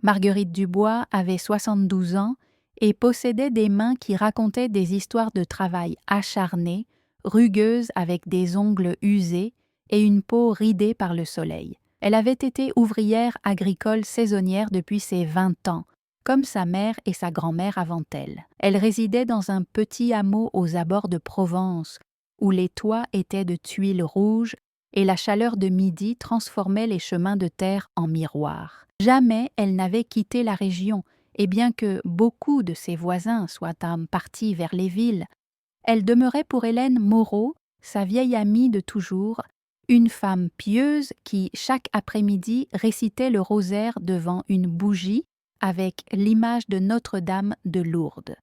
Marguerite Dubois avait 72 ans et possédait des mains qui racontaient des histoires de travail acharné, rugueuses avec des ongles usés et une peau ridée par le soleil. Elle avait été ouvrière agricole saisonnière depuis ses 20 ans, comme sa mère et sa grand-mère avant elle. Elle résidait dans un petit hameau aux abords de Provence, où les toits étaient de tuiles rouges et la chaleur de midi transformait les chemins de terre en miroirs. Jamais elle n'avait quitté la région, et bien que beaucoup de ses voisins soient partis vers les villes, elle demeurait pour Hélène Moreau, sa vieille amie de toujours, une femme pieuse qui, chaque après-midi, récitait le rosaire devant une bougie avec l'image de Notre-Dame de Lourdes.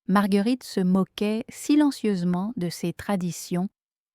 Marguerite se moquait silencieusement de ces traditions,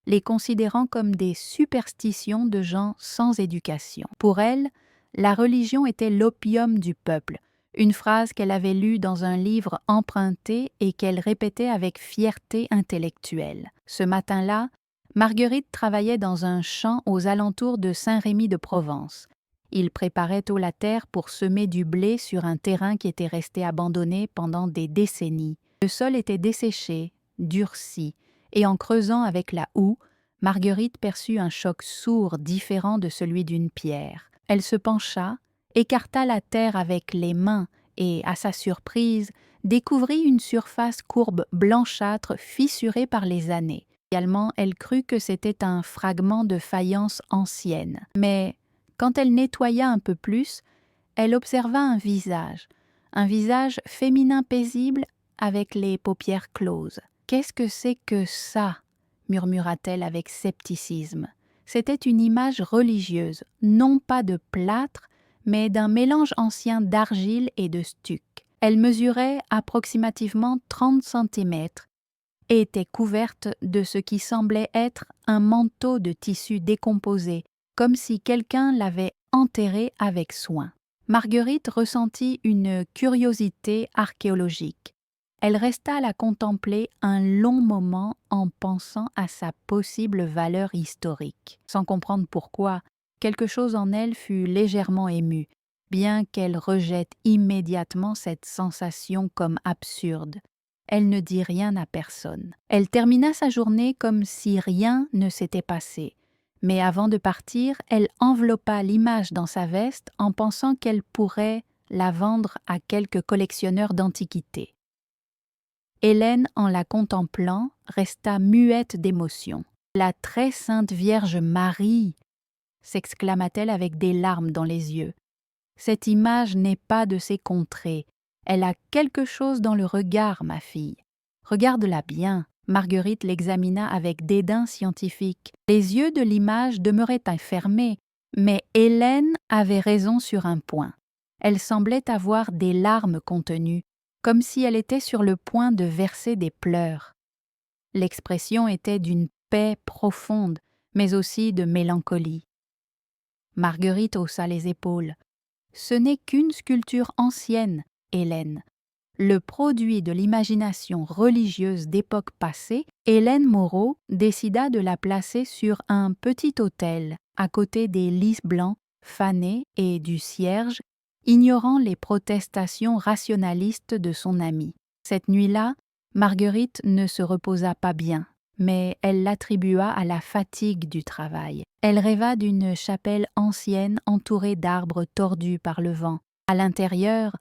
les considérant comme des superstitions de gens sans éducation. Pour elle, la religion était l'opium du peuple, une phrase qu'elle avait lue dans un livre emprunté et qu'elle répétait avec fierté intellectuelle. Ce matin-là, Marguerite travaillait dans un champ aux alentours de Saint-Rémy de Provence. Il préparait tôt la terre pour semer du blé sur un terrain qui était resté abandonné pendant des décennies. Le sol était desséché, durci, et en creusant avec la houe, Marguerite perçut un choc sourd différent de celui d'une pierre. Elle se pencha, écarta la terre avec les mains et, à sa surprise, découvrit une surface courbe blanchâtre fissurée par les années. Également, elle crut que c'était un fragment de faïence ancienne. Mais, quand elle nettoya un peu plus, elle observa un visage féminin paisible avec les paupières closes. « Qu'est-ce que c'est que ça ?» murmura-t-elle avec scepticisme. C'était une image religieuse, non pas de plâtre, mais d'un mélange ancien d'argile et de stuc. Elle mesurait approximativement 30 centimètres et était couverte de ce qui semblait être un manteau de tissu décomposé, comme si quelqu'un l'avait enterré avec soin. Marguerite ressentit une curiosité archéologique. Elle resta à la contempler un long moment en pensant à sa possible valeur historique. Sans comprendre pourquoi, quelque chose en elle fut légèrement ému, bien qu'elle rejette immédiatement cette sensation comme absurde. Elle ne dit rien à personne. Elle termina sa journée comme si rien ne s'était passé. Mais avant de partir, elle enveloppa l'image dans sa veste en pensant qu'elle pourrait la vendre à quelque collectionneur d'antiquités. Hélène, en la contemplant, resta muette d'émotion. « La très sainte Vierge Marie !» s'exclama-t-elle avec des larmes dans les yeux. « Cette image n'est pas de ces contrées. Elle a quelque chose dans le regard, ma fille. Regarde-la bien. » Marguerite l'examina avec dédain scientifique. Les yeux de l'image demeuraient fermés, mais Hélène avait raison sur un point. Elle semblait avoir des larmes contenues, comme si elle était sur le point de verser des pleurs. L'expression était d'une paix profonde, mais aussi de mélancolie. Marguerite haussa les épaules. « Ce n'est qu'une sculpture ancienne, Hélène. Le produit de l'imagination religieuse d'époque passée, Hélène Moreau décida de la placer sur un petit autel, à côté des lys blancs fanés et du cierge, ignorant les protestations rationalistes de son amie. Cette nuit-là, Marguerite ne se reposa pas bien, mais elle l'attribua à la fatigue du travail. Elle rêva d'une chapelle ancienne entourée d'arbres tordus par le vent. À l'intérieur,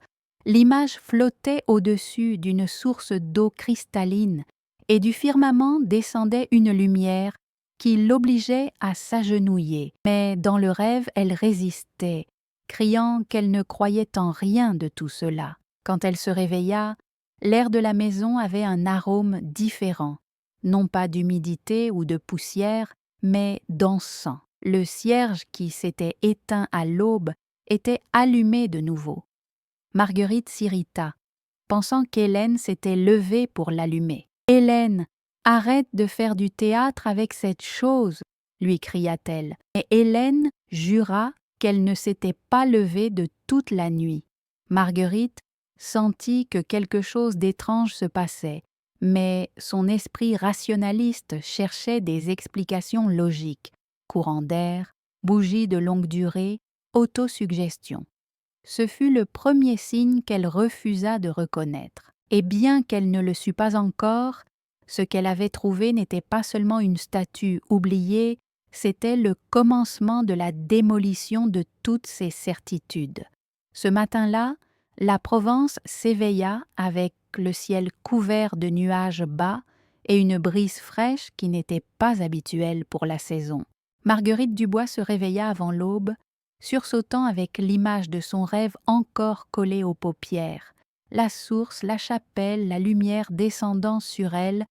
l'image flottait au-dessus d'une source d'eau cristalline et du firmament descendait une lumière qui l'obligeait à s'agenouiller. Mais dans le rêve, elle résistait, criant qu'elle ne croyait en rien de tout cela. Quand elle se réveilla, l'air de la maison avait un arôme différent, non pas d'humidité ou de poussière, mais d'encens. Le cierge qui s'était éteint à l'aube était allumé de nouveau. Marguerite s'irrita, pensant qu'Hélène s'était levée pour l'allumer. « Hélène, arrête de faire du théâtre avec cette chose !» lui cria-t-elle. Mais Hélène jura qu'elle ne s'était pas levée de toute la nuit. Marguerite sentit que quelque chose d'étrange se passait, mais son esprit rationaliste cherchait des explications logiques. Courant d'air, bougie de longue durée, autosuggestion. Ce fut le premier signe qu'elle refusa de reconnaître. Et bien qu'elle ne le sût pas encore, ce qu'elle avait trouvé n'était pas seulement une statue oubliée, c'était le commencement de la démolition de toutes ses certitudes. Ce matin-là, la Provence s'éveilla avec le ciel couvert de nuages bas et une brise fraîche qui n'était pas habituelle pour la saison. Marguerite Dubois se réveilla avant l'aube, sursautant avec l'image de son rêve encore collée aux paupières, la source, la chapelle, la lumière descendant sur elle,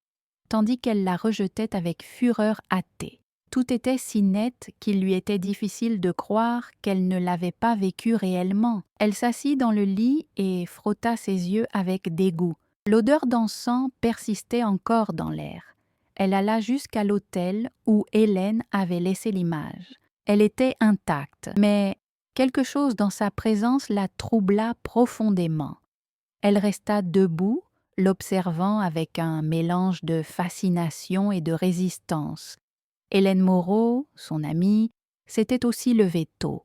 tandis qu'elle la rejetait avec fureur hâtée. Tout était si net qu'il lui était difficile de croire qu'elle ne l'avait pas vécu réellement. Elle s'assit dans le lit et frotta ses yeux avec dégoût. L'odeur d'encens persistait encore dans l'air. Elle alla jusqu'à l'autel où Hélène avait laissé l'image. Elle était intacte, mais quelque chose dans sa présence la troubla profondément. Elle resta debout, l'observant avec un mélange de fascination et de résistance. Hélène Moreau, son amie, s'était aussi levée tôt.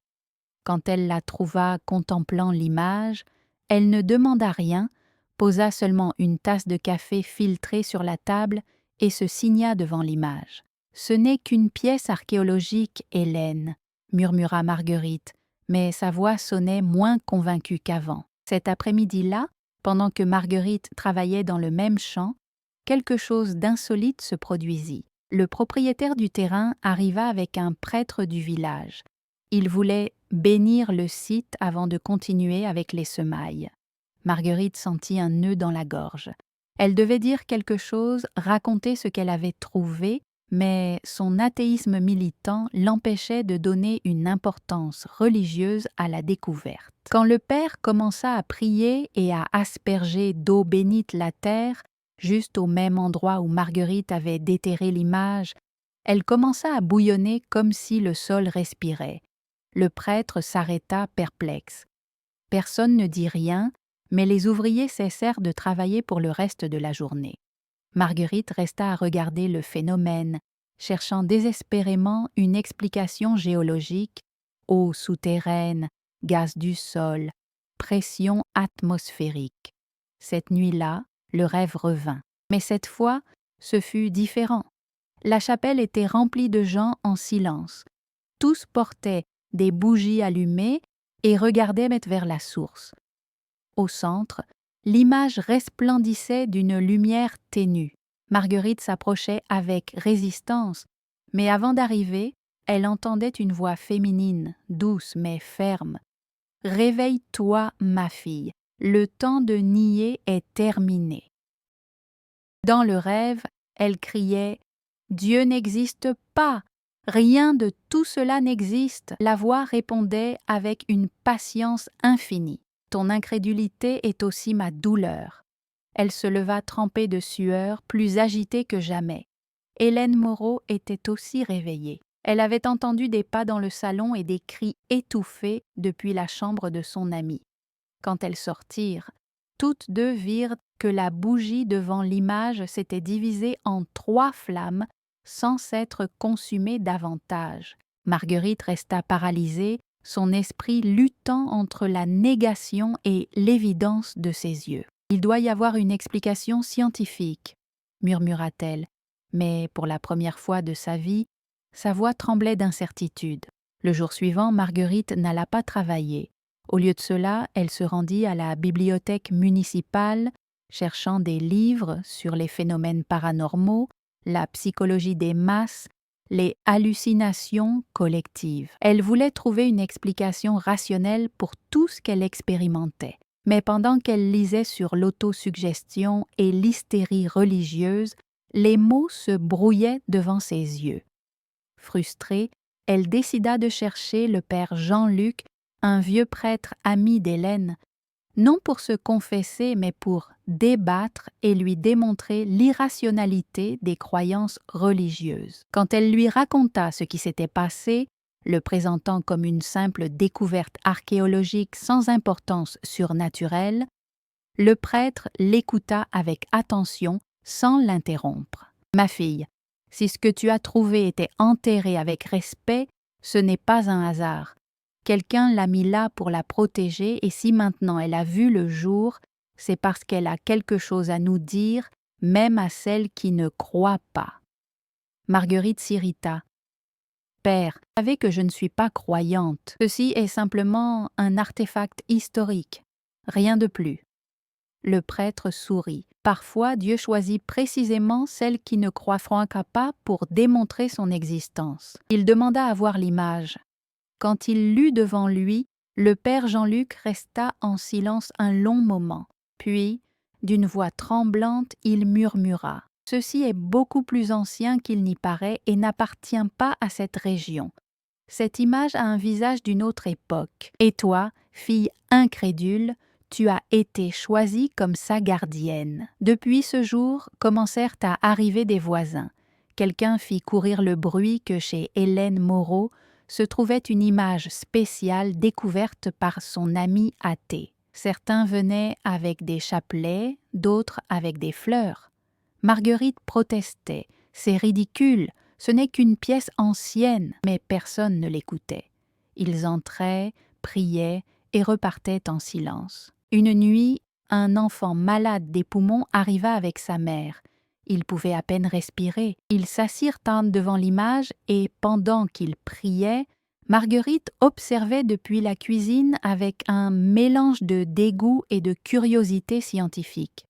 Quand elle la trouva contemplant l'image, elle ne demanda rien, posa seulement une tasse de café filtrée sur la table et se signa devant l'image. « Ce n'est qu'une pièce archéologique, Hélène, » murmura Marguerite, mais sa voix sonnait moins convaincue qu'avant. Cet après-midi-là, pendant que Marguerite travaillait dans le même champ, quelque chose d'insolite se produisit. Le propriétaire du terrain arriva avec un prêtre du village. Il voulait bénir le site avant de continuer avec les semailles. Marguerite sentit un nœud dans la gorge. Elle devait dire quelque chose, raconter ce qu'elle avait trouvé, mais son athéisme militant l'empêchait de donner une importance religieuse à la découverte. Quand le père commença à prier et à asperger d'eau bénite la terre, juste au même endroit où Marguerite avait déterré l'image, elle commença à bouillonner comme si le sol respirait. Le prêtre s'arrêta perplexe. Personne ne dit rien, mais les ouvriers cessèrent de travailler pour le reste de la journée. Marguerite resta à regarder le phénomène, cherchant désespérément une explication géologique, eau souterraine, gaz du sol, pression atmosphérique. Cette nuit-là, le rêve revint. Mais cette fois, ce fut différent. La chapelle était remplie de gens en silence. Tous portaient des bougies allumées et regardaient vers la source. Au centre, l'image resplendissait d'une lumière ténue. Marguerite s'approchait avec résistance, mais avant d'arriver, elle entendait une voix féminine, douce mais ferme. « Réveille-toi, ma fille, le temps de nier est terminé. » Dans le rêve, elle criait « Dieu n'existe pas, rien de tout cela n'existe. » La voix répondait avec une patience infinie. « Ton incrédulité est aussi ma douleur. » Elle se leva trempée de sueur, plus agitée que jamais. Hélène Moreau était aussi réveillée. Elle avait entendu des pas dans le salon et des cris étouffés depuis la chambre de son amie. Quand elles sortirent, toutes deux virent que la bougie devant l'image s'était divisée en 3 flammes sans s'être consumée davantage. Marguerite resta paralysée, son esprit luttant entre la négation et l'évidence de ses yeux. « Il doit y avoir une explication scientifique, » murmura-t-elle, mais pour la première fois de sa vie, sa voix tremblait d'incertitude. Le jour suivant, Marguerite n'alla pas travailler. Au lieu de cela, elle se rendit à la bibliothèque municipale, cherchant des livres sur les phénomènes paranormaux, la psychologie des masses, les hallucinations collectives. Elle voulait trouver une explication rationnelle pour tout ce qu'elle expérimentait. Mais pendant qu'elle lisait sur l'autosuggestion et l'hystérie religieuse, les mots se brouillaient devant ses yeux. Frustrée, elle décida de chercher le père Jean-Luc, un vieux prêtre ami d'Hélène, non pour se confesser, mais pour débattre et lui démontrer l'irrationalité des croyances religieuses. Quand elle lui raconta ce qui s'était passé, le présentant comme une simple découverte archéologique sans importance surnaturelle, le prêtre l'écouta avec attention sans l'interrompre. « Ma fille, si ce que tu as trouvé était enterré avec respect, ce n'est pas un hasard. Quelqu'un l'a mis là pour la protéger et si maintenant elle a vu le jour, c'est parce qu'elle a quelque chose à nous dire, même à celles qui ne croient pas. » Marguerite s'irrita. « Père, vous savez que je ne suis pas croyante. Ceci est simplement un artefact historique. Rien de plus. » Le prêtre sourit. Parfois, Dieu choisit précisément celles qui ne croient pas pour démontrer son existence. Il demanda à voir l'image. Quand il l'eut devant lui, le père Jean-Luc resta en silence un long moment. Puis, d'une voix tremblante, il murmura. « Ceci est beaucoup plus ancien qu'il n'y paraît et n'appartient pas à cette région. Cette image a un visage d'une autre époque. Et toi, fille incrédule, tu as été choisie comme sa gardienne. » Depuis ce jour, commencèrent à arriver des voisins. Quelqu'un fit courir le bruit que chez Hélène Moreau se trouvait une image spéciale découverte par son ami athée. Certains venaient avec des chapelets, d'autres avec des fleurs. Marguerite protestait. « C'est ridicule, ce n'est qu'une pièce ancienne. » Mais personne ne l'écoutait. Ils entraient, priaient et repartaient en silence. Une nuit, un enfant malade des poumons arriva avec sa mère. Il pouvait à peine respirer. Ils s'assirent devant l'image et, pendant qu'ils priaient, Marguerite observait depuis la cuisine avec un mélange de dégoût et de curiosité scientifique.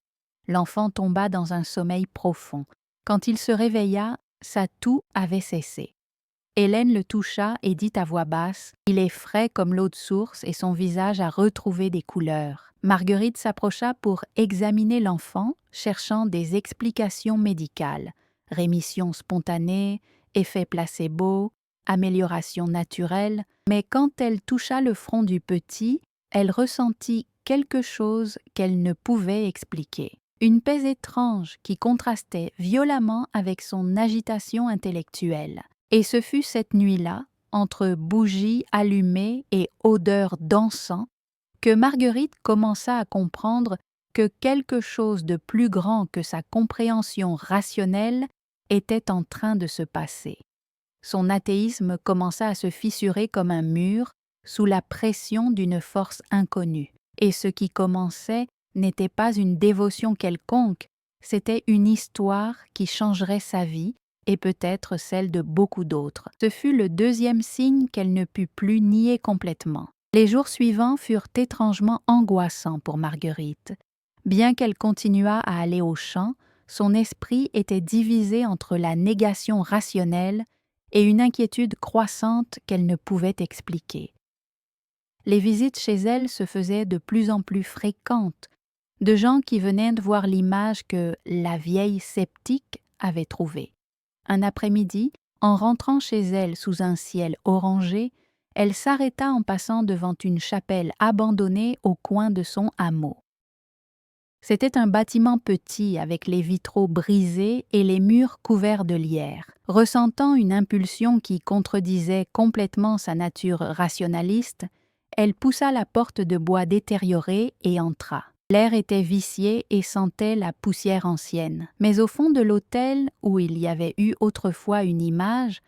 L'enfant tomba dans un sommeil profond. Quand il se réveilla, sa toux avait cessé. Hélène le toucha et dit à voix basse « Il est frais comme l'eau de source et son visage a retrouvé des couleurs. » Marguerite s'approcha pour examiner l'enfant, cherchant des explications médicales. Rémission spontanée, effet placebo, amélioration naturelle. Mais quand elle toucha le front du petit, elle ressentit quelque chose qu'elle ne pouvait expliquer. Une paix étrange qui contrastait violemment avec son agitation intellectuelle. Et ce fut cette nuit-là, entre bougies allumées et odeurs d'encens, que Marguerite commença à comprendre que quelque chose de plus grand que sa compréhension rationnelle était en train de se passer. Son athéisme commença à se fissurer comme un mur sous la pression d'une force inconnue. Et ce qui commençait n'était pas une dévotion quelconque, c'était une histoire qui changerait sa vie et peut-être celle de beaucoup d'autres. Ce fut le deuxième signe qu'elle ne put plus nier complètement. Les jours suivants furent étrangement angoissants pour Marguerite. Bien qu'elle continuât à aller au champ, son esprit était divisé entre la négation rationnelle et une inquiétude croissante qu'elle ne pouvait expliquer. Les visites chez elle se faisaient de plus en plus fréquentes, de gens qui venaient de voir l'image que la vieille sceptique avait trouvée. Un après-midi, en rentrant chez elle sous un ciel orangé, elle s'arrêta en passant devant une chapelle abandonnée au coin de son hameau. C'était un bâtiment petit avec les vitraux brisés et les murs couverts de lierre. Ressentant une impulsion qui contredisait complètement sa nature rationaliste, elle poussa la porte de bois détériorée et entra. L'air était vicié et sentait la poussière ancienne. Mais au fond de l'autel, où il y avait eu autrefois une image,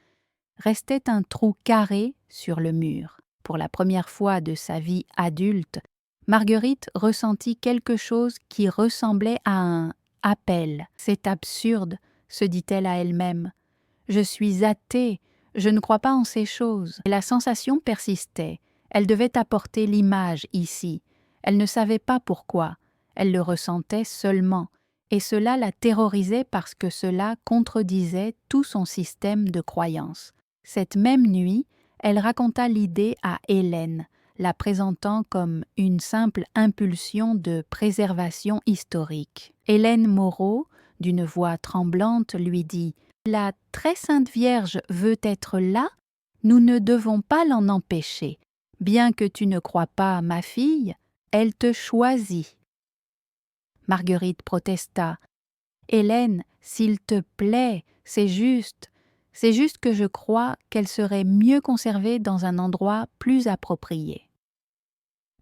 restait un trou carré sur le mur. Pour la première fois de sa vie adulte, Marguerite ressentit quelque chose qui ressemblait à un appel. « C'est absurde, » se dit-elle à elle-même. « Je suis athée, je ne crois pas en ces choses. » Et la sensation persistait. Elle devait apporter l'image ici. Elle ne savait pas pourquoi. Elle le ressentait seulement. Et cela la terrorisait parce que cela contredisait tout son système de croyances. Cette même nuit, elle raconta l'idée à Hélène, la présentant comme une simple impulsion de préservation historique. Hélène Moreau, d'une voix tremblante, lui dit « La très sainte Vierge veut être là, nous ne devons pas l'en empêcher. Bien que tu ne crois pas, ma fille, elle te choisit. » Marguerite protesta. « Hélène, s'il te plaît, c'est juste que je crois qu'elle serait mieux conservée dans un endroit plus approprié. »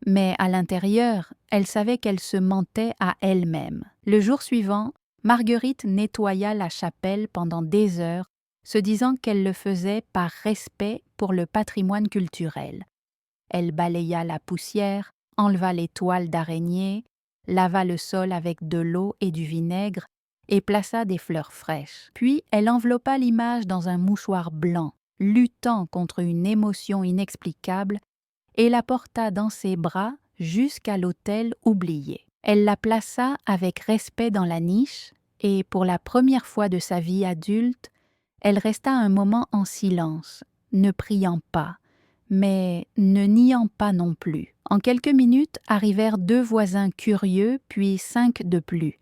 Mais à l'intérieur, elle savait qu'elle se mentait à elle-même. Le jour suivant, Marguerite nettoya la chapelle pendant des heures, se disant qu'elle le faisait par respect pour le patrimoine culturel. Elle balaya la poussière, enleva les toiles d'araignée, lava le sol avec de l'eau et du vinaigre et plaça des fleurs fraîches. Puis elle enveloppa l'image dans un mouchoir blanc, luttant contre une émotion inexplicable, et la porta dans ses bras jusqu'à l'autel oublié. Elle la plaça avec respect dans la niche, et pour la première fois de sa vie adulte, elle resta un moment en silence, ne priant pas, mais ne niant pas non plus. En quelques minutes arrivèrent 2 voisins curieux, puis 5 de plus.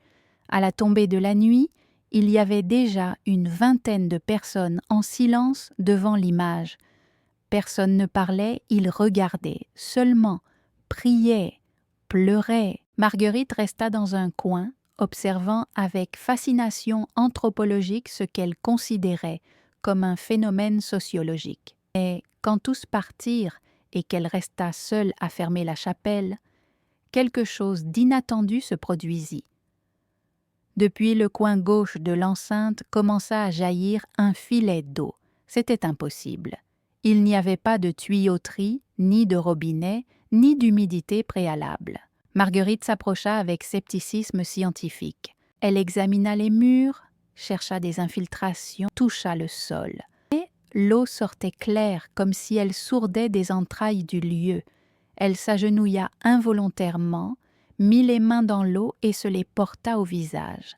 À la tombée de la nuit, il y avait déjà une vingtaine de personnes en silence devant l'image. Personne ne parlait, ils regardaient, seulement, priaient, pleuraient. Marguerite resta dans un coin, observant avec fascination anthropologique ce qu'elle considérait comme un phénomène sociologique. Et quand tous partirent et qu'elle resta seule à fermer la chapelle, quelque chose d'inattendu se produisit. Depuis le coin gauche de l'enceinte commença à jaillir un filet d'eau. C'était impossible. Il n'y avait pas de tuyauterie, ni de robinet, ni d'humidité préalable. Marguerite s'approcha avec scepticisme scientifique. Elle examina les murs, chercha des infiltrations, toucha le sol. Et l'eau sortait claire comme si elle sourdait des entrailles du lieu. Elle s'agenouilla involontairement, mit les mains dans l'eau et se les porta au visage.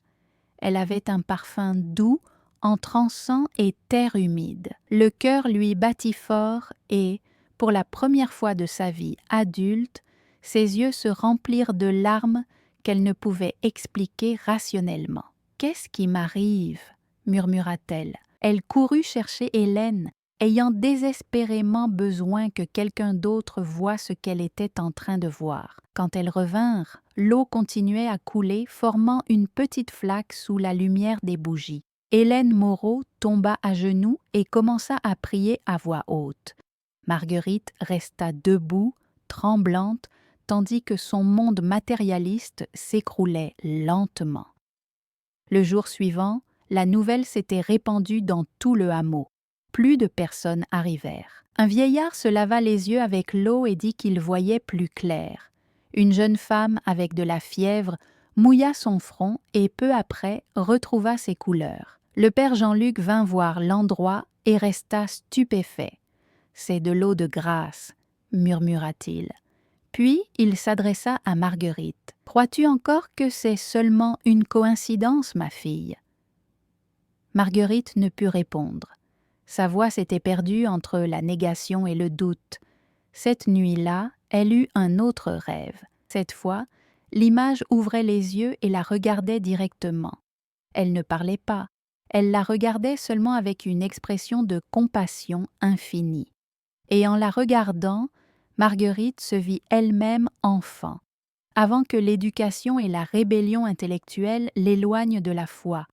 Elle avait un parfum doux, entrant sang et terre humide. Le cœur lui battit fort et, pour la première fois de sa vie adulte, ses yeux se remplirent de larmes qu'elle ne pouvait expliquer rationnellement. « Qu'est-ce qui m'arrive » murmura-t-elle. Elle courut chercher Hélène, ayant désespérément besoin que quelqu'un d'autre voie ce qu'elle était en train de voir. Quand elles revinrent, l'eau continuait à couler, formant une petite flaque sous la lumière des bougies. Hélène Moreau tomba à genoux et commença à prier à voix haute. Marguerite resta debout, tremblante, tandis que son monde matérialiste s'écroulait lentement. Le jour suivant, la nouvelle s'était répandue dans tout le hameau. Plus de personnes arrivèrent. Un vieillard se lava les yeux avec l'eau et dit qu'il voyait plus clair. Une jeune femme avec de la fièvre mouilla son front et peu après retrouva ses couleurs. Le père Jean-Luc vint voir l'endroit et resta stupéfait. « C'est de l'eau de grâce » murmura-t-il. Puis il s'adressa à Marguerite. « Crois-tu encore que c'est seulement une coïncidence, ma fille ?» Marguerite ne put répondre. Sa voix s'était perdue entre la négation et le doute. Cette nuit-là, elle eut un autre rêve. Cette fois, l'image ouvrait les yeux et la regardait directement. Elle ne parlait pas, elle la regardait seulement avec une expression de compassion infinie. Et en la regardant, Marguerite se vit elle-même enfant, avant que l'éducation et la rébellion intellectuelle l'éloignent de la foi.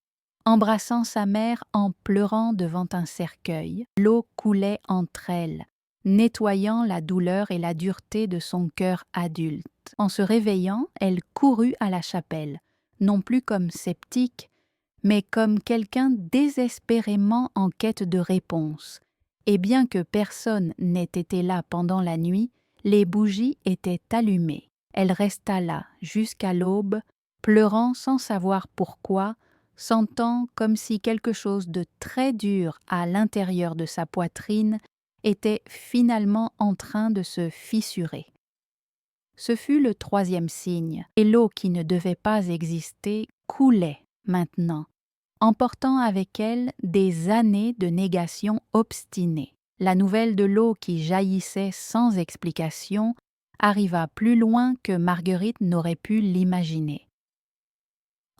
Embrassant sa mère en pleurant devant un cercueil, l'eau coulait entre elles, nettoyant la douleur et la dureté de son cœur adulte. En se réveillant, elle courut à la chapelle, non plus comme sceptique, mais comme quelqu'un désespérément en quête de réponse. Et bien que personne n'ait été là pendant la nuit, les bougies étaient allumées. Elle resta là jusqu'à l'aube, pleurant sans savoir pourquoi, sentant comme si quelque chose de très dur à l'intérieur de sa poitrine était finalement en train de se fissurer. Ce fut le 3e signe, et l'eau qui ne devait pas exister coulait maintenant, emportant avec elle des années de négation obstinée. La nouvelle de l'eau qui jaillissait sans explication arriva plus loin que Marguerite n'aurait pu l'imaginer.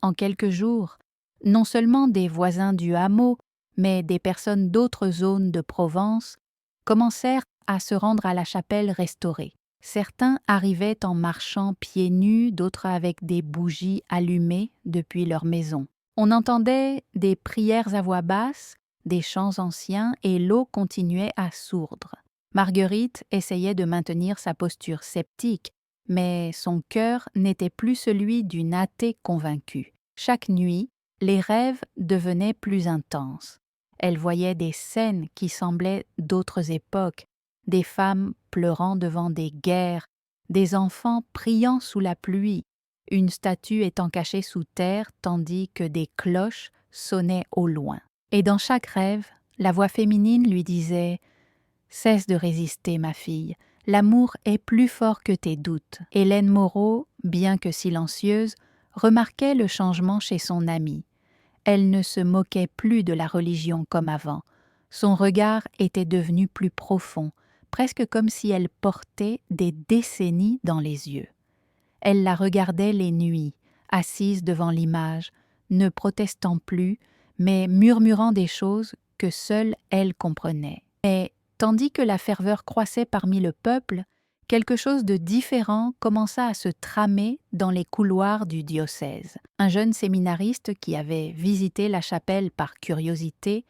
En quelques jours, non seulement des voisins du hameau, mais des personnes d'autres zones de Provence commencèrent à se rendre à la chapelle restaurée. Certains arrivaient en marchant pieds nus, d'autres avec des bougies allumées depuis leur maison. On entendait des prières à voix basse, des chants anciens et l'eau continuait à sourdre. Marguerite essayait de maintenir sa posture sceptique, mais son cœur n'était plus celui d'une athée convaincue. Chaque nuit, les rêves devenaient plus intenses. Elle voyait des scènes qui semblaient d'autres époques, des femmes pleurant devant des guerres, des enfants priant sous la pluie, une statue étant cachée sous terre tandis que des cloches sonnaient au loin. Et dans chaque rêve, la voix féminine lui disait « Cesse de résister, ma fille, l'amour est plus fort que tes doutes. » Hélène Moreau, bien que silencieuse, remarquait le changement chez son amie. Elle ne se moquait plus de la religion comme avant. Son regard était devenu plus profond, presque comme si elle portait des décennies dans les yeux. Elle la regardait les nuits, assise devant l'image, ne protestant plus, mais murmurant des choses que seule elle comprenait. Mais, tandis que la ferveur croissait parmi le peuple, quelque chose de différent commença à se tramer dans les couloirs du diocèse. Un jeune séminariste qui avait visité la chapelle par curiosité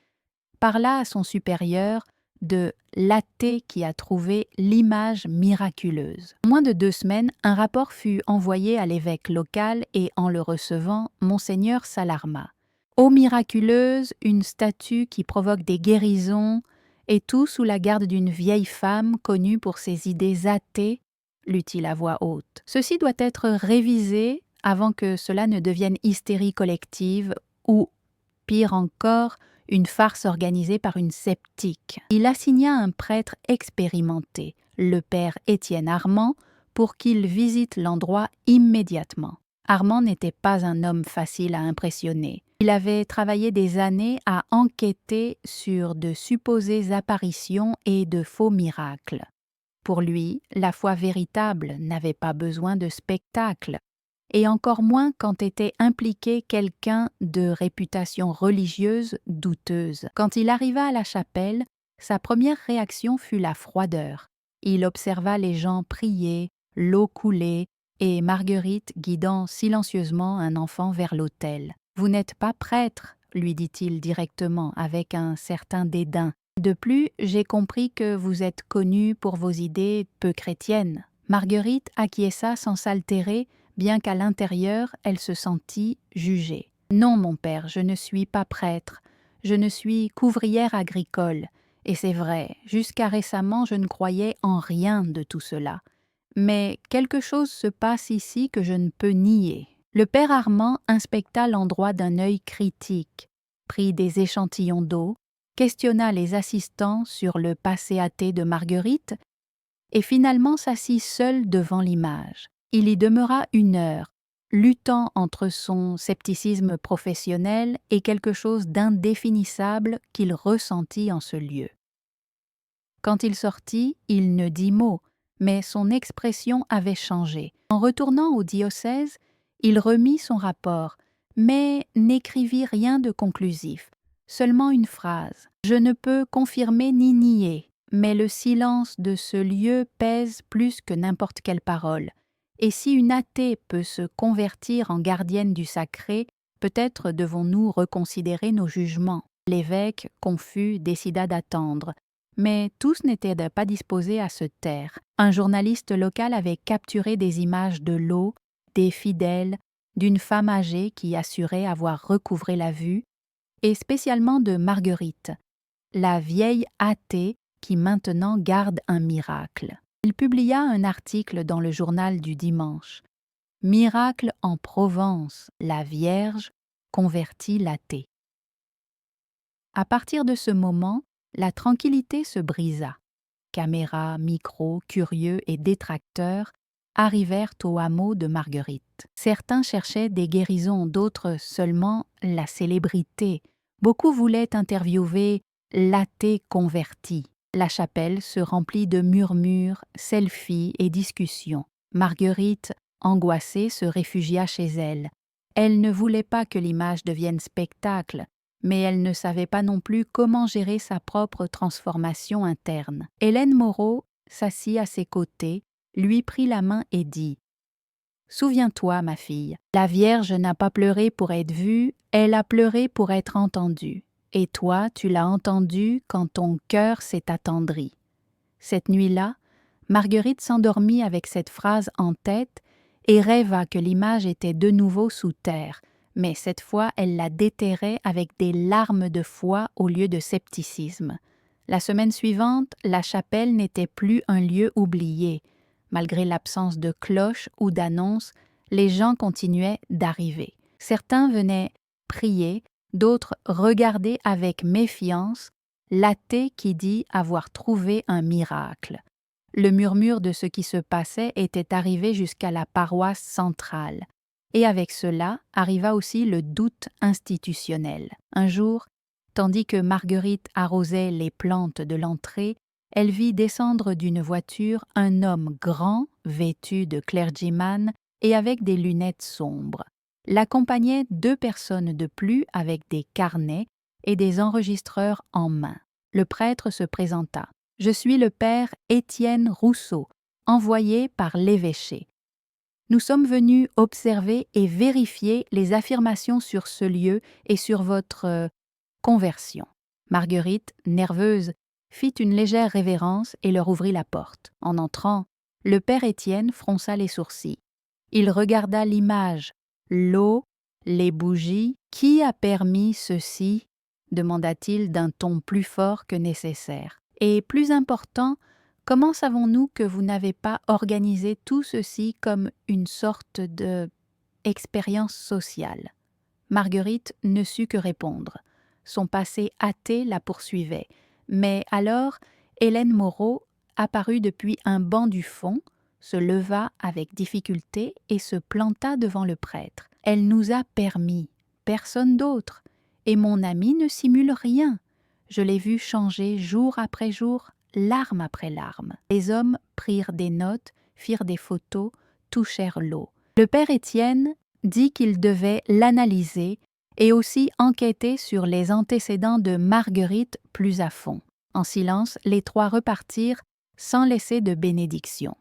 parla à son supérieur de l'athée qui a trouvé l'image miraculeuse. En moins de 2 semaines, un rapport fut envoyé à l'évêque local et en le recevant, Monseigneur s'alarma. « Ô miraculeuse, une statue qui provoque des guérisons, et tout sous la garde d'une vieille femme connue pour ses idées athées, lut-il à voix haute. Ceci doit être révisé avant que cela ne devienne hystérie collective ou, pire encore, une farce organisée par une sceptique. Il assigna un prêtre expérimenté, le père Étienne Armand, pour qu'il visite l'endroit immédiatement. Armand n'était pas un homme facile à impressionner. Il avait travaillé des années à enquêter sur de supposées apparitions et de faux miracles. Pour lui, la foi véritable n'avait pas besoin de spectacle, et encore moins quand était impliqué quelqu'un de réputation religieuse douteuse. Quand il arriva à la chapelle, sa première réaction fut la froideur. Il observa les gens prier, l'eau couler, et Marguerite guidant silencieusement un enfant vers l'autel. « Vous n'êtes pas prêtre, » lui dit-il directement avec un certain dédain. « De plus, j'ai compris que vous êtes connu pour vos idées peu chrétiennes. » Marguerite acquiesça sans s'altérer, bien qu'à l'intérieur elle se sentît jugée. « Non, mon père, je ne suis pas prêtre. Je ne suis qu'ouvrière agricole. Et c'est vrai, jusqu'à récemment je ne croyais en rien de tout cela. Mais quelque chose se passe ici que je ne peux nier. » Le père Armand inspecta l'endroit d'un œil critique, prit des échantillons d'eau, questionna les assistants sur le passé athée de Marguerite et finalement s'assit seul devant l'image. Il y demeura 1 heure, luttant entre son scepticisme professionnel et quelque chose d'indéfinissable qu'il ressentit en ce lieu. Quand il sortit, il ne dit mot, mais son expression avait changé. En retournant au diocèse, il remit son rapport, mais n'écrivit rien de conclusif, seulement une phrase. « Je ne peux confirmer ni nier, mais le silence de ce lieu pèse plus que n'importe quelle parole. Et si une athée peut se convertir en gardienne du sacré, peut-être devons-nous reconsidérer nos jugements. » L'évêque, confus, décida d'attendre. Mais tous n'étaient pas disposés à se taire. Un journaliste local avait capturé des images de l'eau, des fidèles, d'une femme âgée qui assurait avoir recouvré la vue, et spécialement de Marguerite, la vieille athée qui maintenant garde un miracle. Il publia un article dans le journal du dimanche. « Miracle en Provence, la Vierge convertit l'athée. » À partir de ce moment, la tranquillité se brisa. Caméras, micros, curieux et détracteurs arrivèrent au hameau de Marguerite. Certains cherchaient des guérisons, d'autres seulement la célébrité. Beaucoup voulaient interviewer l'athée converti. La chapelle se remplit de murmures, selfies et discussions. Marguerite, angoissée, se réfugia chez elle. Elle ne voulait pas que l'image devienne spectacle, mais elle ne savait pas non plus comment gérer sa propre transformation interne. Hélène Moreau s'assit à ses côtés, lui prit la main et dit « Souviens-toi, ma fille, la Vierge n'a pas pleuré pour être vue, elle a pleuré pour être entendue. Et toi, tu l'as entendue quand ton cœur s'est attendri. » Cette nuit-là, Marguerite s'endormit avec cette phrase en tête et rêva que l'image était de nouveau sous terre, mais cette fois elle la déterrait avec des larmes de foi au lieu de scepticisme. La semaine suivante, la chapelle n'était plus un lieu oublié. Malgré l'absence de cloches ou d'annonces, les gens continuaient d'arriver. Certains venaient prier, d'autres regarder avec méfiance l'athée qui dit avoir trouvé un miracle. Le murmure de ce qui se passait était arrivé jusqu'à la paroisse centrale. Et avec cela arriva aussi le doute institutionnel. Un jour, tandis que Marguerite arrosait les plantes de l'entrée, elle vit descendre d'une voiture un homme grand, vêtu de clergyman et avec des lunettes sombres. L'accompagnaient 2 personnes de plus avec des carnets et des enregistreurs en main. Le prêtre se présenta. « Je suis le père Étienne Rousseau, envoyé par l'évêché. Nous sommes venus observer et vérifier les affirmations sur ce lieu et sur votre conversion. » Marguerite, nerveuse, fit une légère révérence et leur ouvrit la porte. En entrant, le père Étienne fronça les sourcils. Il regarda l'image, l'eau, les bougies. « Qui a permis ceci ?» demanda-t-il d'un ton plus fort que nécessaire. « Et plus important, comment savons-nous que vous n'avez pas organisé tout ceci comme une sorte de expérience sociale ?» Marguerite ne sut que répondre. Son passé athée la poursuivait. Mais alors, Hélène Moreau apparut depuis un banc du fond, se leva avec difficulté et se planta devant le prêtre. « Elle nous a permis, personne d'autre, et mon ami ne simule rien. Je l'ai vu changer jour après jour, larme après larme. » Les hommes prirent des notes, firent des photos, touchèrent l'eau. Le père Étienne dit qu'il devait l'analyser et aussi enquêter sur les antécédents de Marguerite plus à fond. En silence, les 3 repartirent sans laisser de bénédiction.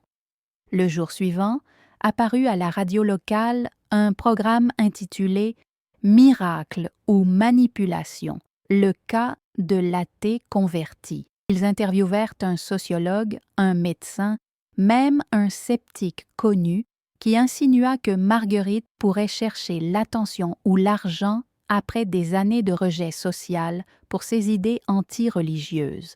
Le jour suivant, apparut à la radio locale un programme intitulé « Miracle ou manipulation, le cas de l'athée converti ». Ils interviewèrent un sociologue, un médecin, même un sceptique connu qui insinua que Marguerite pourrait chercher l'attention ou l'argent après des années de rejet social pour ses idées anti-religieuses.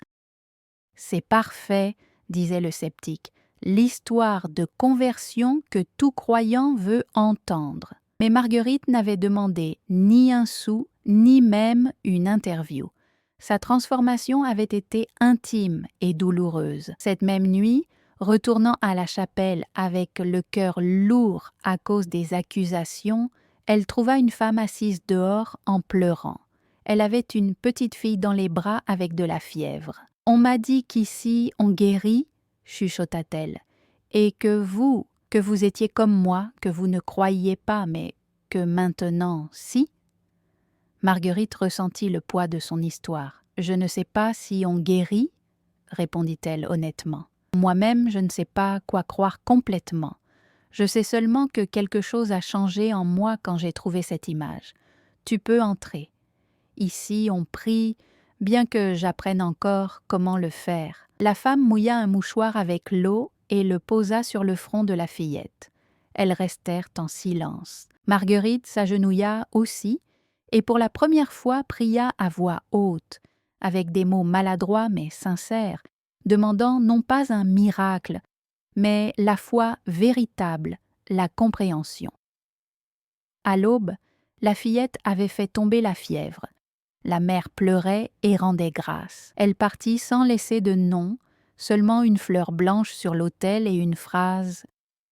« C'est parfait, » disait le sceptique, « l'histoire de conversion que tout croyant veut entendre. » Mais Marguerite n'avait demandé ni un sou, ni même une interview. Sa transformation avait été intime et douloureuse. Cette même nuit, retournant à la chapelle avec le cœur lourd à cause des accusations, elle trouva une femme assise dehors en pleurant. Elle avait une petite fille dans les bras avec de la fièvre. « On m'a dit qu'ici on guérit, » chuchota-t-elle, « et que vous étiez comme moi, que vous ne croyiez pas, mais que maintenant, si. » Marguerite ressentit le poids de son histoire. « Je ne sais pas si on guérit, » répondit-elle honnêtement. « Moi-même, je ne sais pas quoi croire complètement. Je sais seulement que quelque chose a changé en moi quand j'ai trouvé cette image. Tu peux entrer. Ici, on prie, bien que j'apprenne encore comment le faire. » La femme mouilla un mouchoir avec l'eau et le posa sur le front de la fillette. Elles restèrent en silence. Marguerite s'agenouilla aussi et pour la première fois pria à voix haute, avec des mots maladroits mais sincères, demandant non pas un miracle, mais la foi véritable, la compréhension. À l'aube, la fillette avait fait tomber la fièvre. La mère pleurait et rendait grâce. Elle partit sans laisser de nom, seulement une fleur blanche sur l'autel et une phrase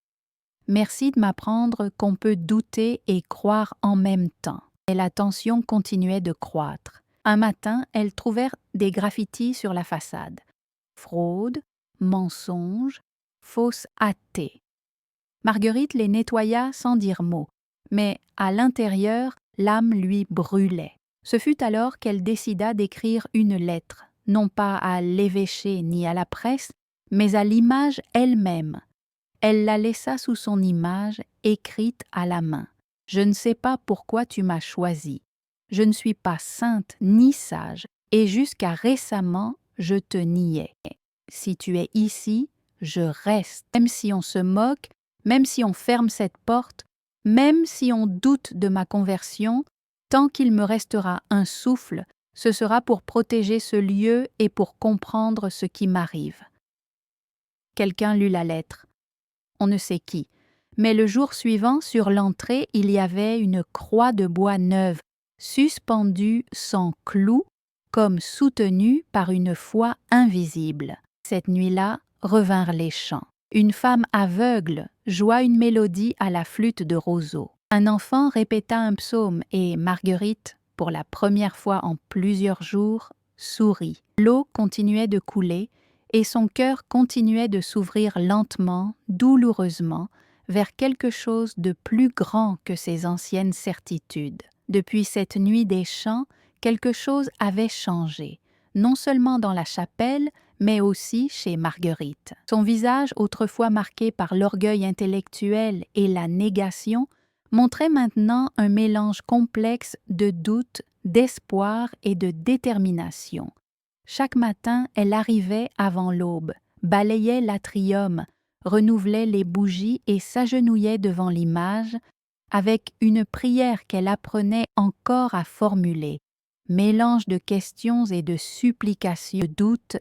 « Merci de m'apprendre qu'on peut douter et croire en même temps. » Et la tension continuait de croître. Un matin, elles trouvèrent des graffitis sur la façade. Fraude, mensonge, fausse athée. Marguerite les nettoya sans dire mot, mais à l'intérieur, l'âme lui brûlait. Ce fut alors qu'elle décida d'écrire une lettre, non pas à l'évêché ni à la presse, mais à l'image elle-même. Elle la laissa sous son image, écrite à la main. « Je ne sais pas pourquoi tu m'as choisie. Je ne suis pas sainte ni sage, et jusqu'à récemment, je te niais. Si tu es ici, je reste. Même si on se moque, même si on ferme cette porte, même si on doute de ma conversion, tant qu'il me restera un souffle, Ce sera pour protéger ce lieu et pour comprendre ce qui m'arrive. » Quelqu'un lut la lettre. On ne sait qui. Mais le jour suivant, sur l'entrée, il y avait une croix de bois neuve, suspendue sans clous, comme soutenue par une foi invisible. Cette nuit-là, revinrent les chants. Une femme aveugle joua une mélodie à la flûte de roseau. Un enfant répéta un psaume et Marguerite, pour la première fois en plusieurs jours, sourit. L'eau continuait de couler et son cœur continuait de s'ouvrir lentement, douloureusement, vers quelque chose de plus grand que ses anciennes certitudes. Depuis cette nuit des chants, quelque chose avait changé, non seulement dans la chapelle, mais aussi chez Marguerite. Son visage, autrefois marqué par l'orgueil intellectuel et la négation, montrait maintenant un mélange complexe de doute, d'espoir et de détermination. Chaque matin, elle arrivait avant l'aube, balayait l'atrium, renouvelait les bougies et s'agenouillait devant l'image avec une prière qu'elle apprenait encore à formuler, mélange de questions et de supplications, de doutes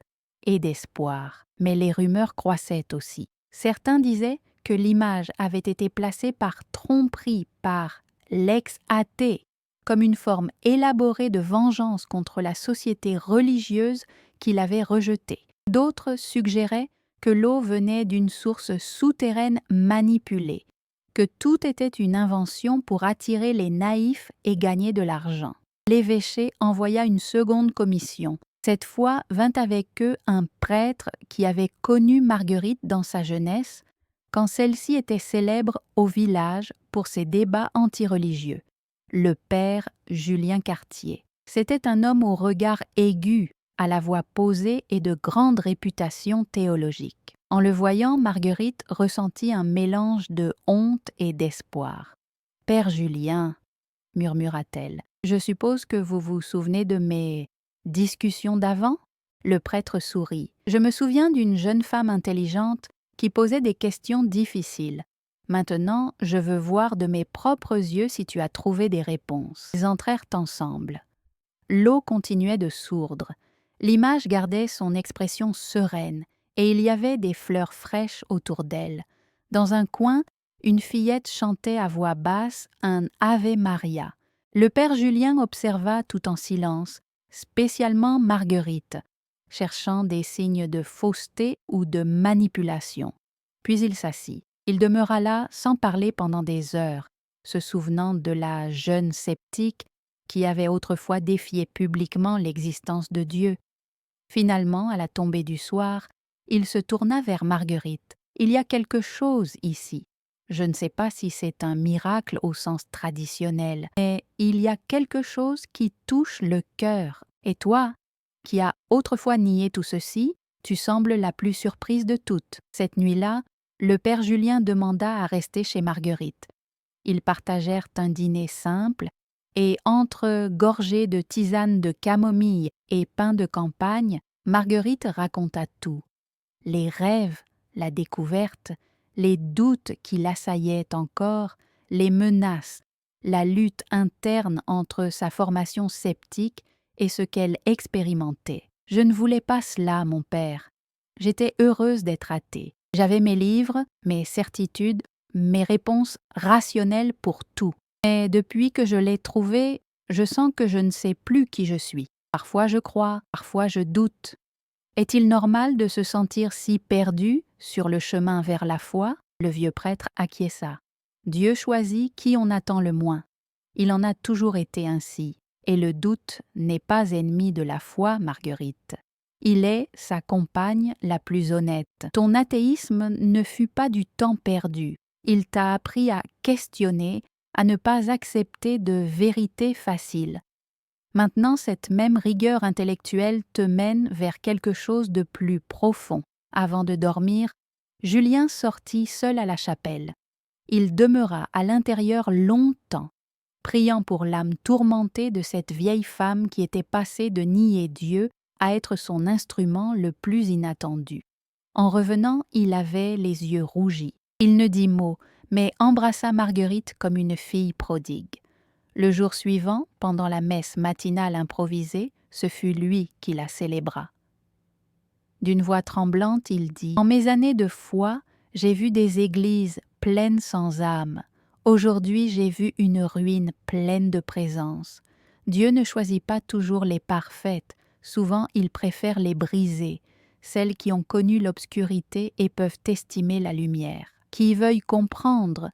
et d'espoir. Mais les rumeurs croissaient aussi. Certains disaient que l'image avait été placée par tromperie par l'ex-athée, comme une forme élaborée de vengeance contre la société religieuse qui l'avait rejetée. D'autres suggéraient que l'eau venait d'une source souterraine manipulée, que tout était une invention pour attirer les naïfs et gagner de l'argent. L'évêché envoya une seconde commission. Cette fois vint avec eux un prêtre qui avait connu Marguerite dans sa jeunesse, quand celle-ci était célèbre au village pour ses débats antireligieux, le père Julien Cartier. C'était un homme au regard aigu, à la voix posée et de grande réputation théologique. En le voyant, Marguerite ressentit un mélange de honte et d'espoir. « Père Julien, » murmura-t-elle, « je suppose que vous vous souvenez de mes discussions d'avant ?» Le prêtre sourit. « Je me souviens d'une jeune femme intelligente qui posait des questions difficiles. Maintenant, je veux voir de mes propres yeux si tu as trouvé des réponses. » Ils entrèrent ensemble. L'eau continuait de sourdre. L'image gardait son expression sereine, et il y avait des fleurs fraîches autour d'elle. Dans un coin, une fillette chantait à voix basse un Ave Maria. Le père Julien observa tout en silence, spécialement Marguerite, cherchant des signes de fausseté ou de manipulation. Puis il s'assit. Il demeura là sans parler pendant des heures, se souvenant de la jeune sceptique qui avait autrefois défié publiquement l'existence de Dieu. Finalement, à la tombée du soir, il se tourna vers Marguerite. « Il y a quelque chose ici. Je ne sais pas si c'est un miracle au sens traditionnel, mais il y a quelque chose qui touche le cœur. Et toi, qui as autrefois nié tout ceci, tu sembles la plus surprise de toutes. » Cette nuit-là, le père Julien demanda à rester chez Marguerite. Ils partagèrent un dîner simple, et entre gorgées de tisane de camomille et pain de campagne, Marguerite raconta tout. Les rêves, la découverte, les doutes qui l'assaillaient encore, les menaces, la lutte interne entre sa formation sceptique et ce qu'elle expérimentait. « Je ne voulais pas cela, mon père. J'étais heureuse d'être athée. J'avais mes livres, mes certitudes, mes réponses rationnelles pour tout. Mais depuis que je l'ai trouvé, je sens que je ne sais plus qui je suis. Parfois je crois, parfois je doute. Est-il normal de se sentir si perdu sur le chemin vers la foi ?» Le vieux prêtre acquiesça. Dieu choisit qui on attend le moins. Il en a toujours été ainsi. Et le doute n'est pas ennemi de la foi, Marguerite. Il est sa compagne la plus honnête. Ton athéisme ne fut pas du temps perdu. Il t'a appris à questionner, à ne pas accepter de vérité facile. Maintenant, cette même rigueur intellectuelle te mène vers quelque chose de plus profond. Avant de dormir, Julien sortit seul à la chapelle. Il demeura à l'intérieur longtemps, priant pour l'âme tourmentée de cette vieille femme qui était passée de nier Dieu à être son instrument le plus inattendu. En revenant, il avait les yeux rougis. Il ne dit mot, mais embrassa Marguerite comme une fille prodigue. Le jour suivant, pendant la messe matinale improvisée, ce fut lui qui la célébra. D'une voix tremblante, il dit « En mes années de foi, j'ai vu des églises pleines sans âme. Aujourd'hui, j'ai vu une ruine pleine de présence. Dieu ne choisit pas toujours les parfaites, souvent il préfère les brisées, celles qui ont connu l'obscurité et peuvent estimer la lumière. Qui veuille comprendre,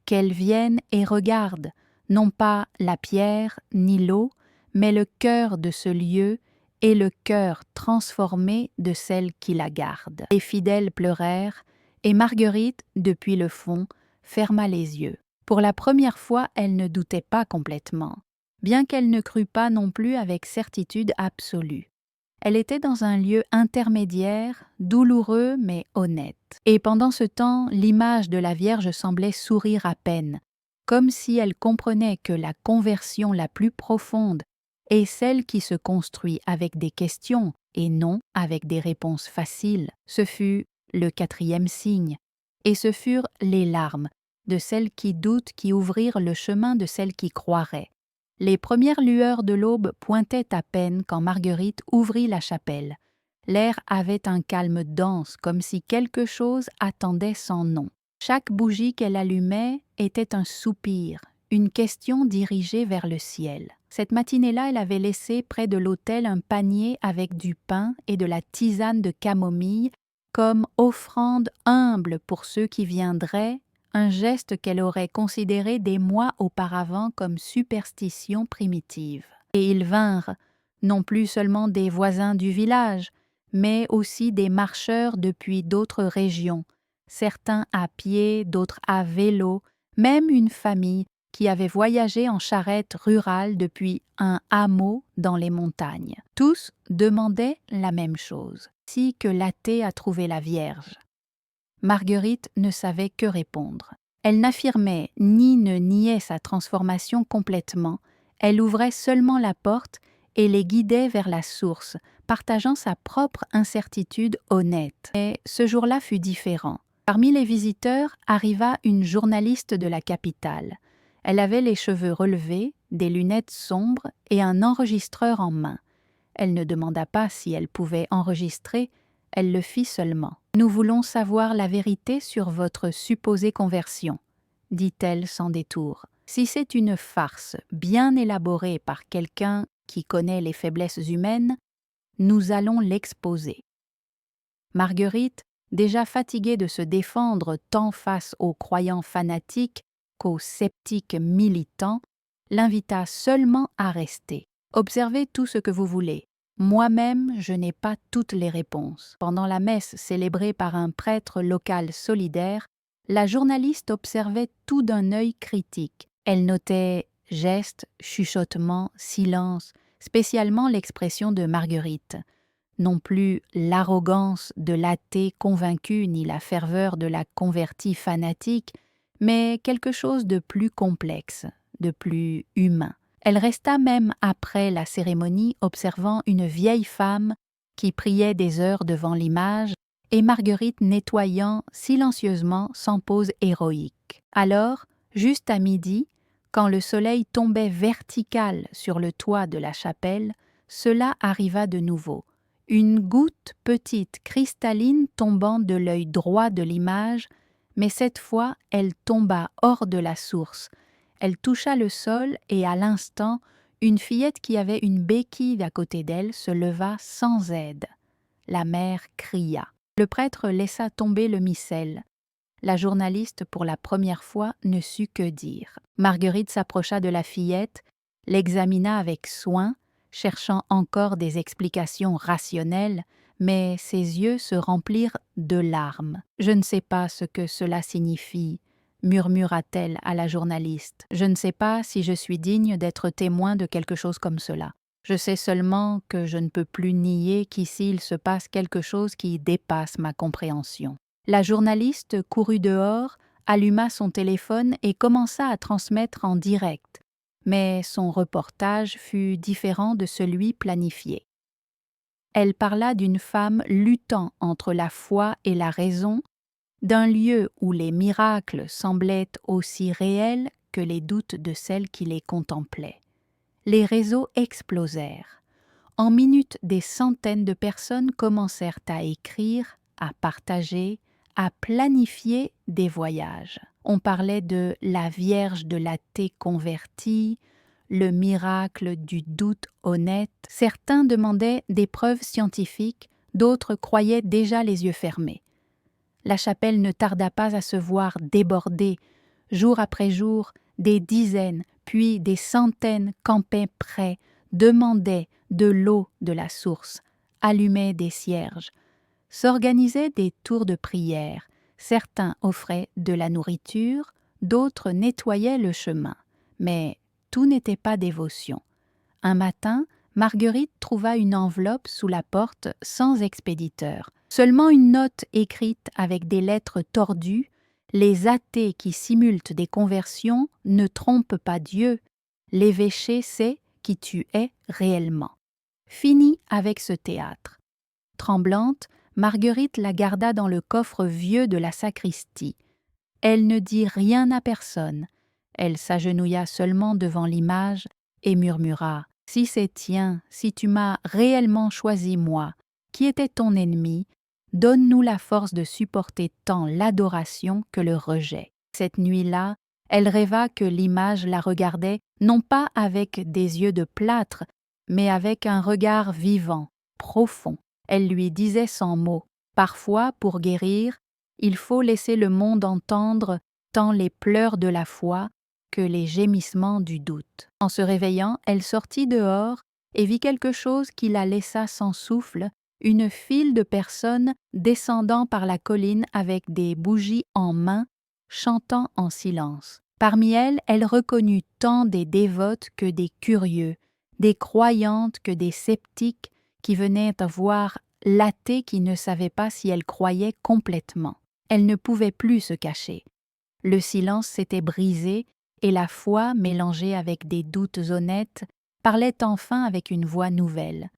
qu'elles viennent et regardent, non pas la pierre ni l'eau, mais le cœur de ce lieu et le cœur transformé de celle qui la garde. » Les fidèles pleurèrent, et Marguerite, depuis le fond, ferma les yeux. Pour la première fois, elle ne doutait pas complètement, bien qu'elle ne crût pas non plus avec certitude absolue. Elle était dans un lieu intermédiaire, douloureux mais honnête. Et pendant ce temps, l'image de la Vierge semblait sourire à peine, comme si elle comprenait que la conversion la plus profonde est celle qui se construit avec des questions et non avec des réponses faciles. Ce fut le 4e signe, et ce furent les larmes de celles qui doutent qui ouvrirent le chemin de celles qui croiraient. Les premières lueurs de l'aube pointaient à peine quand Marguerite ouvrit la chapelle. L'air avait un calme dense, comme si quelque chose attendait son nom. Chaque bougie qu'elle allumait était un soupir, une question dirigée vers le ciel. Cette matinée-là, elle avait laissé près de l'autel un panier avec du pain et de la tisane de camomille, comme offrande humble pour ceux qui viendraient, un geste qu'elle aurait considéré des mois auparavant comme superstition primitive. Et ils vinrent, non plus seulement des voisins du village, mais aussi des marcheurs depuis d'autres régions, certains à pied, d'autres à vélo, même une famille qui avait voyagé en charrette rurale depuis un hameau dans les montagnes. Tous demandaient la même chose, si que l'athée a trouvé la Vierge. Marguerite ne savait que répondre. Elle n'affirmait ni ne niait sa transformation complètement, elle ouvrait seulement la porte et les guidait vers la source, partageant sa propre incertitude honnête. Mais ce jour-là fut différent. Parmi les visiteurs arriva une journaliste de la capitale. Elle avait les cheveux relevés, des lunettes sombres et un enregistreur en main. Elle ne demanda pas si elle pouvait enregistrer, elle le fit seulement. « Nous voulons savoir la vérité sur votre supposée conversion, » dit-elle sans détour. « Si c'est une farce bien élaborée par quelqu'un qui connaît les faiblesses humaines, nous allons l'exposer. » Marguerite, déjà fatiguée de se défendre tant face aux croyants fanatiques qu'aux sceptiques militants, l'invita seulement à rester. « Observez tout ce que vous voulez. Moi-même, je n'ai pas toutes les réponses. » Pendant la messe célébrée par un prêtre local solidaire, la journaliste observait tout d'un œil critique. Elle notait gestes, chuchotements, silences, spécialement l'expression de Marguerite. Non plus l'arrogance de l'athée convaincu ni la ferveur de la convertie fanatique, mais quelque chose de plus complexe, de plus humain. Elle resta même après la cérémonie observant une vieille femme qui priait des heures devant l'image et Marguerite nettoyant silencieusement sans pause héroïque. Alors, juste à midi, quand le soleil tombait vertical sur le toit de la chapelle, cela arriva de nouveau. Une goutte petite, cristalline tombant de l'œil droit de l'image, mais cette fois elle tomba hors de la source. Elle toucha le sol et à l'instant, une fillette qui avait une béquille à côté d'elle se leva sans aide. La mère cria. Le prêtre laissa tomber le missel. La journaliste, pour la première fois, ne sut que dire. Marguerite s'approcha de la fillette, l'examina avec soin, cherchant encore des explications rationnelles, mais ses yeux se remplirent de larmes. « Je ne sais pas ce que cela signifie, » murmura-t-elle à la journaliste. « Je ne sais pas si je suis digne d'être témoin de quelque chose comme cela. Je sais seulement que je ne peux plus nier qu'ici il se passe quelque chose qui dépasse ma compréhension. » La journaliste courut dehors, alluma son téléphone et commença à transmettre en direct, mais son reportage fut différent de celui planifié. Elle parla d'une femme luttant entre la foi et la raison, d'un lieu où les miracles semblaient aussi réels que les doutes de celles qui les contemplaient. Les réseaux explosèrent. En minutes, des centaines de personnes commencèrent à écrire, à partager, à planifier des voyages. On parlait de la Vierge de l'athée convertie, le miracle du doute honnête. Certains demandaient des preuves scientifiques, d'autres croyaient déjà les yeux fermés. La chapelle ne tarda pas à se voir déborder. Jour après jour, des dizaines, puis des centaines campaient près, demandaient de l'eau de la source, allumaient des cierges, s'organisaient des tours de prière. Certains offraient de la nourriture, d'autres nettoyaient le chemin. Mais tout n'était pas dévotion. Un matin, Marguerite trouva une enveloppe sous la porte sans expéditeur. Seulement une note écrite avec des lettres tordues. Les athées qui simulent des conversions ne trompent pas Dieu. L'évêché sait qui tu es réellement. Fini avec ce théâtre. Tremblante, Marguerite la garda dans le coffre vieux de la sacristie. Elle ne dit rien à personne. Elle s'agenouilla seulement devant l'image et murmura « Si c'est tien, si tu m'as réellement choisi moi, qui était ton ennemi, donne-nous la force de supporter tant l'adoration que le rejet. » Cette nuit-là, elle rêva que l'image la regardait non pas avec des yeux de plâtre, mais avec un regard vivant, profond. Elle lui disait sans mots « Parfois, pour guérir, il faut laisser le monde entendre tant les pleurs de la foi que les gémissements du doute. » En se réveillant, elle sortit dehors et vit quelque chose qui la laissa sans souffle, une file de personnes descendant par la colline avec des bougies en main, chantant en silence. Parmi elles, elle reconnut tant des dévotes que des curieux, des croyantes que des sceptiques qui venaient voir l'athée qui ne savait pas si elle croyait complètement. Elle ne pouvait plus se cacher. Le silence s'était brisé et la foi, mélangée avec des doutes honnêtes, parlait enfin avec une voix nouvelle.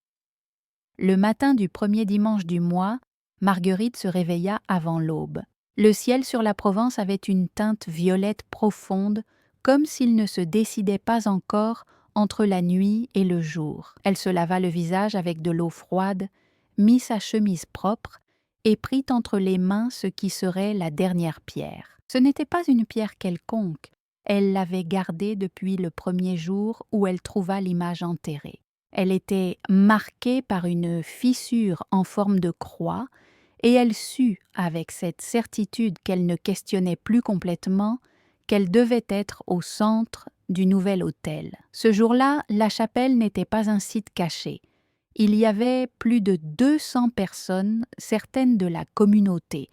Le matin du premier dimanche du mois, Marguerite se réveilla avant l'aube. Le ciel sur la Provence avait une teinte violette profonde, comme s'il ne se décidait pas encore entre la nuit et le jour. Elle se lava le visage avec de l'eau froide, mit sa chemise propre et prit entre les mains ce qui serait la dernière pierre. Ce n'était pas une pierre quelconque, elle l'avait gardée depuis le premier jour où elle trouva l'image enterrée. Elle était marquée par une fissure en forme de croix, et elle sut, avec cette certitude qu'elle ne questionnait plus complètement, qu'elle devait être au centre du nouvel autel. Ce jour-là, la chapelle n'était pas un site caché. Il y avait plus de 200 personnes, certaines de la communauté,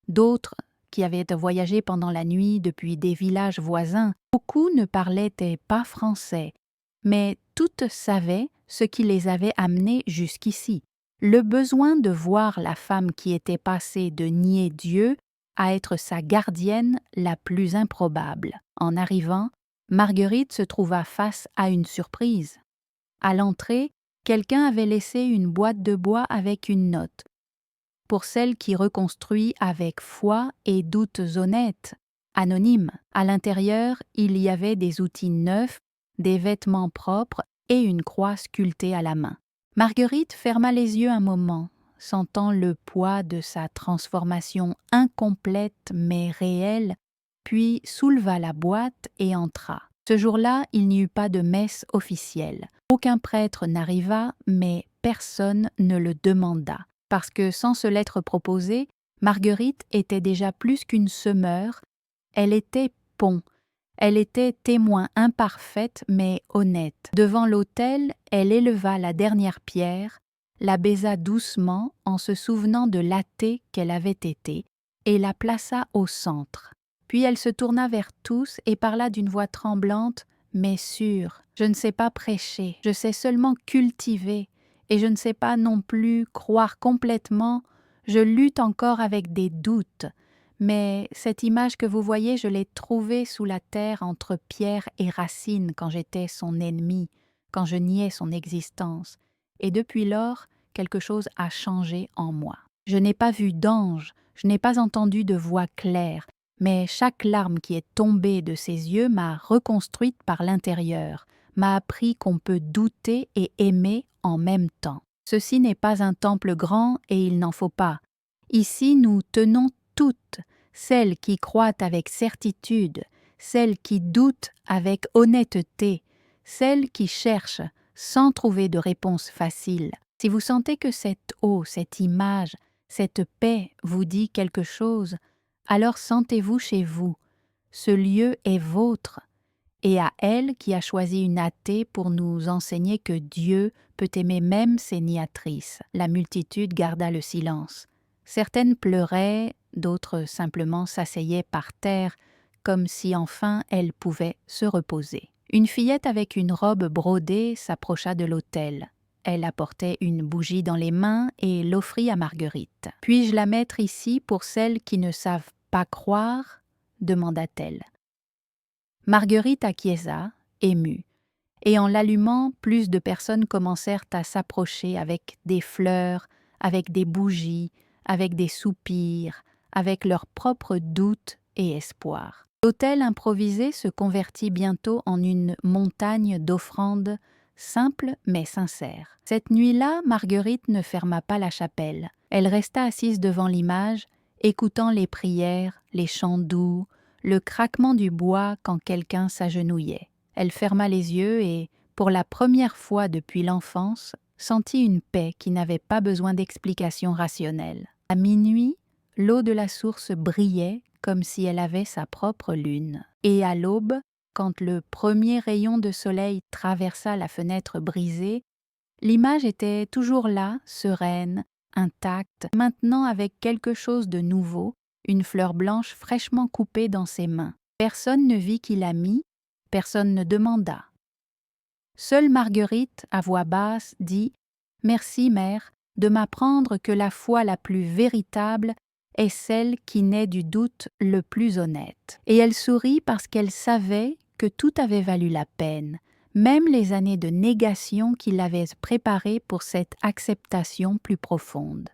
d'autres qui avaient voyagé pendant la nuit depuis des villages voisins. Beaucoup ne parlaient pas français, mais toutes savaient ce qui les avait amenées jusqu'ici. Le besoin de voir la femme qui était passée de nier Dieu à être sa gardienne la plus improbable. En arrivant, Marguerite se trouva face à une surprise. À l'entrée, quelqu'un avait laissé une boîte de bois avec une note. Pour celle qui reconstruit avec foi et doutes honnêtes, anonyme. À l'intérieur, il y avait des outils neufs, des vêtements propres et une croix sculptée à la main. Marguerite ferma les yeux un moment, sentant le poids de sa transformation incomplète mais réelle, puis souleva la boîte et entra. Ce jour-là, il n'y eut pas de messe officielle. Aucun prêtre n'arriva, mais personne ne le demanda, parce que sans se l'être proposé, Marguerite était déjà plus qu'une semeur, elle était pont. Elle était témoin imparfaite mais honnête. Devant l'autel, elle éleva la dernière pierre, la baisa doucement en se souvenant de l'athée qu'elle avait été, et la plaça au centre. Puis elle se tourna vers tous et parla d'une voix tremblante mais sûre. « Je ne sais pas prêcher, je sais seulement cultiver, et je ne sais pas non plus croire complètement, je lutte encore avec des doutes. » Mais cette image que vous voyez, je l'ai trouvée sous la terre entre pierre et racine quand j'étais son ennemi, quand je niais son existence. Et depuis lors, quelque chose a changé en moi. Je n'ai pas vu d'ange, je n'ai pas entendu de voix claire, mais chaque larme qui est tombée de ses yeux m'a reconstruite par l'intérieur, m'a appris qu'on peut douter et aimer en même temps. Ceci n'est pas un temple grand et il n'en faut pas. Ici nous tenons toutes, celles qui croient avec certitude, celles qui doutent avec honnêteté, celles qui cherchent sans trouver de réponse facile. Si vous sentez que cette eau, cette image, cette paix vous dit quelque chose, alors sentez-vous chez vous. Ce lieu est vôtre. Et à elle qui a choisi une athée pour nous enseigner que Dieu peut aimer même ses niatrices. La multitude garda le silence. Certaines pleuraient, d'autres simplement s'asseyaient par terre, comme si enfin elles pouvaient se reposer. Une fillette avec une robe brodée s'approcha de l'autel. Elle apportait une bougie dans les mains et l'offrit à Marguerite. « Puis-je la mettre ici pour celles qui ne savent pas croire ?» demanda-t-elle. Marguerite acquiesça, émue, et en l'allumant, plus de personnes commencèrent à s'approcher avec des fleurs, avec des bougies, avec des soupirs, avec leurs propres doutes et espoirs. L'autel improvisé se convertit bientôt en une montagne d'offrandes simples mais sincères. Cette nuit-là, Marguerite ne ferma pas la chapelle. Elle resta assise devant l'image, écoutant les prières, les chants doux, le craquement du bois quand quelqu'un s'agenouillait. Elle ferma les yeux et, pour la première fois depuis l'enfance, sentit une paix qui n'avait pas besoin d'explications rationnelles. À minuit, l'eau de la source brillait comme si elle avait sa propre lune. Et à l'aube, quand le premier rayon de soleil traversa la fenêtre brisée, l'image était toujours là, sereine, intacte, maintenant avec quelque chose de nouveau, une fleur blanche fraîchement coupée dans ses mains. Personne ne vit qui l'a mis, personne ne demanda. Seule Marguerite, à voix basse, dit « Merci, mère, de m'apprendre que la foi la plus véritable est celle qui naît du doute le plus honnête. » Et elle sourit parce qu'elle savait que tout avait valu la peine, même les années de négation qui l'avaient préparée pour cette acceptation plus profonde.